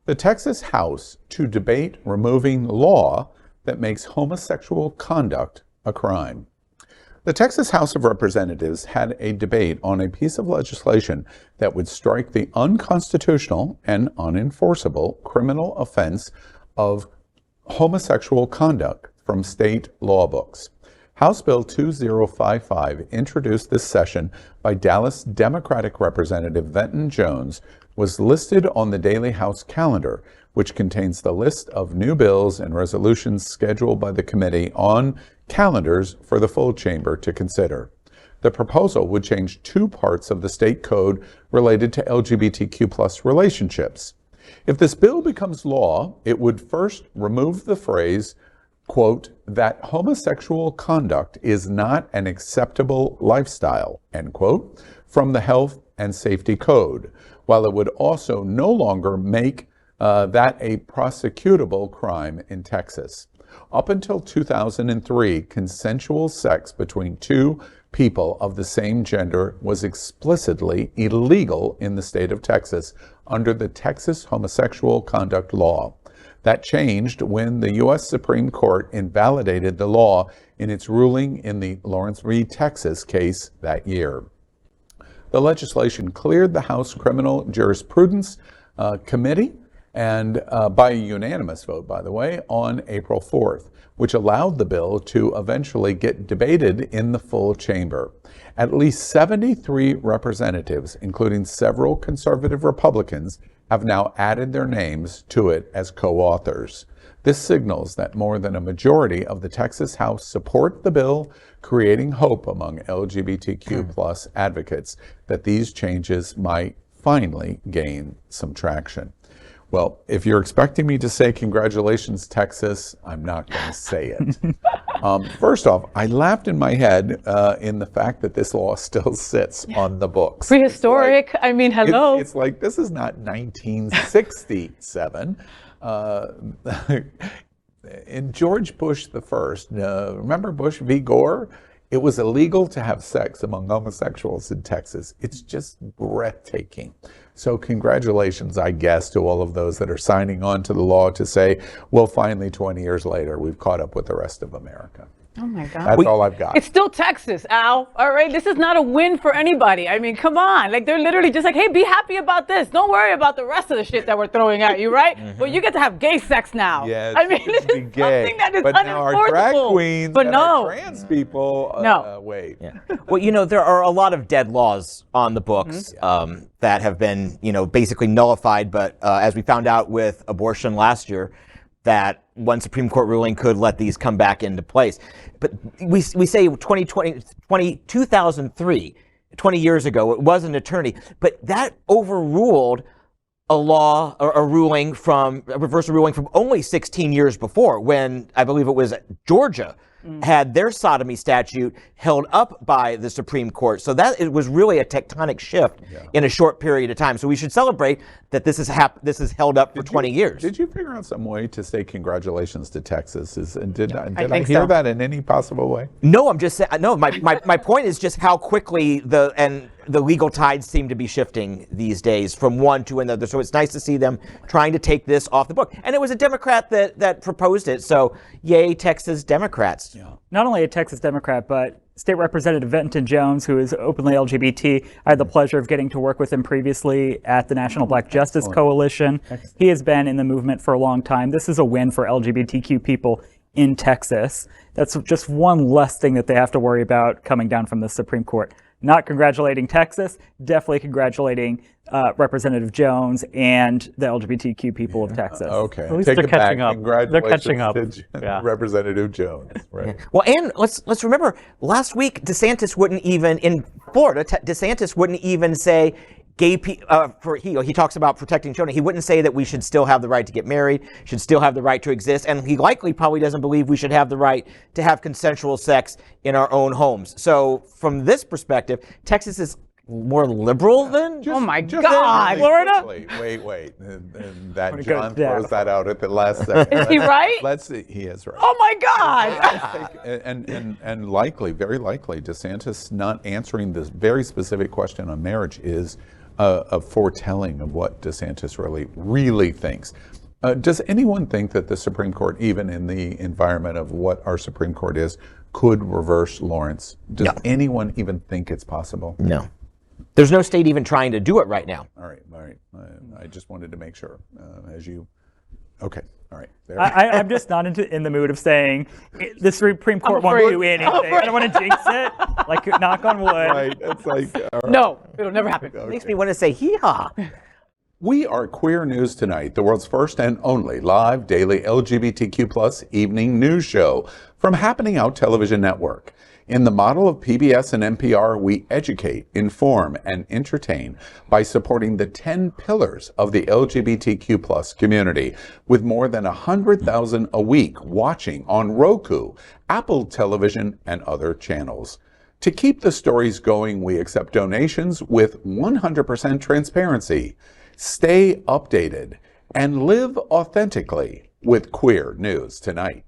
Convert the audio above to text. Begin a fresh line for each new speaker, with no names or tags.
the Texas House to debate removing law that makes homosexual conduct a crime. The Texas House of Representatives had a debate on a piece of legislation that would strike the unconstitutional and unenforceable criminal offense of homosexual conduct from state law books. House Bill 2055, introduced this session by Dallas Democratic Representative Venton Jones, was listed on the daily House calendar, which contains the list of new bills and resolutions scheduled by the committee on calendars for the full chamber to consider. The proposal would change two parts of the state code related to LGBTQ+ relationships. If this bill becomes law, it would first remove the phrase, quote, that homosexual conduct is not an acceptable lifestyle, end quote, from the Health and Safety Code, while it would also no longer make that a prosecutable crime in Texas. Up until 2003, consensual sex between two people of the same gender was explicitly illegal in the state of Texas under the Texas Homosexual Conduct Law. That changed when the U.S. Supreme Court invalidated the law in its ruling in the Lawrence v.Texas case that year. The legislation cleared the House Criminal Jurisprudence Committee, and by a unanimous vote, by the way, on April 4th, which allowed the bill to eventually get debated in the full chamber. At least 73 representatives, including several conservative Republicans, have now added their names to it as co-authors. This signals that more than a majority of the Texas House support the bill, creating hope among LGBTQ+ advocates that these changes might finally gain some traction. Well, if you're expecting me to say congratulations, Texas, I'm not going to say it. First off, I laughed in my head in the fact that this law still sits on the books.
Prehistoric, I mean, hello.
It's like, this is not 1967. In George Bush the First, remember Bush v. Gore? It was illegal to have sex among homosexuals in Texas. It's just breathtaking. So congratulations, I guess, to all of those that are signing on to the law to say, well, finally, 20 years later, we've caught up with the rest of America.
Oh my God.
That's all I've got.
It's still Texas, Al. All right. This is not a win for anybody. I mean, come on. Like, they're literally just like, hey, be happy about this. Don't worry about the rest of the shit that we're throwing at you, right? Well, you get to have gay sex now.
Yeah,
I mean, this is something that is
but now our drag queens and our trans people, wait.
Yeah. Well, you know, there are a lot of dead laws on the books that have been, you know, basically nullified. But as we found out with abortion last year, that one Supreme Court ruling could let these come back into place. But we say 2003, 20 years ago, it was an attorney, but that overruled a law or a reversal ruling from only 16 years before, when I believe it was Georgia had their sodomy statute held up by the Supreme Court. So that it was really a tectonic shift in a short period of time. So we should celebrate that this is held up for 20 years.
Did you figure out some way to say congratulations to Texas? Did I hear that in any possible way?
No, I'm just saying. No, my point is just how quickly the legal tides seem to be shifting these days from one to another. So it's nice to see them trying to take this off the book. And it was a Democrat that proposed it. So yay, Texas Democrats.
Yeah. Not only a Texas Democrat, but State Representative Venton Jones, who is openly LGBT. I had the pleasure of getting to work with him previously at the National Black Justice Coalition. He has been in the movement for a long time. This is a win for LGBTQ people in Texas. That's just one less thing that they have to worry about coming down from the Supreme Court. Not congratulating Texas, definitely congratulating Representative Jones and the LGBTQ people of Texas.
Okay,
at least
take
they're
it back.
catching up. They're catching up.
To Representative Jones. Right.
Well, and let's remember, last week DeSantis wouldn't even in Florida. DeSantis wouldn't even say gay people. He talks about protecting children. He wouldn't say that we should still have the right to get married, should still have the right to exist, and he likely probably doesn't believe we should have the right to have consensual sex in our own homes. So from this perspective, Texas is more liberal than
oh my God,
Florida.
Wait, and that John throws that out at the last second.
Is he right?
Let's see, he is right.
Oh my God!
and likely, very likely, DeSantis not answering this very specific question on marriage is a foretelling of what DeSantis really thinks. Does anyone think that the Supreme Court, even in the environment of what our Supreme Court is, could reverse Lawrence? Does anyone even think it's possible?
No. There's no state even trying to do it right now.
All right. I just wanted to make sure. Okay. All right. There.
I'm just not in the mood of saying the Supreme Court won't do anything. I don't want to jinx it. Like, knock on wood.
Right. It's like, all right.
No, it'll never happen.
It makes me want to say hee-haw.
We are Queer News Tonight, the world's first and only live daily LGBTQ+ evening news show from Happening Out Television Network. In the model of PBS and NPR, we educate, inform, and entertain by supporting the 10 pillars of the LGBTQ+ community, with more than 100,000 a week watching on Roku, Apple Television, and other channels. To keep the stories going, we accept donations with 100% transparency. Stay updated and live authentically with Queer News Tonight.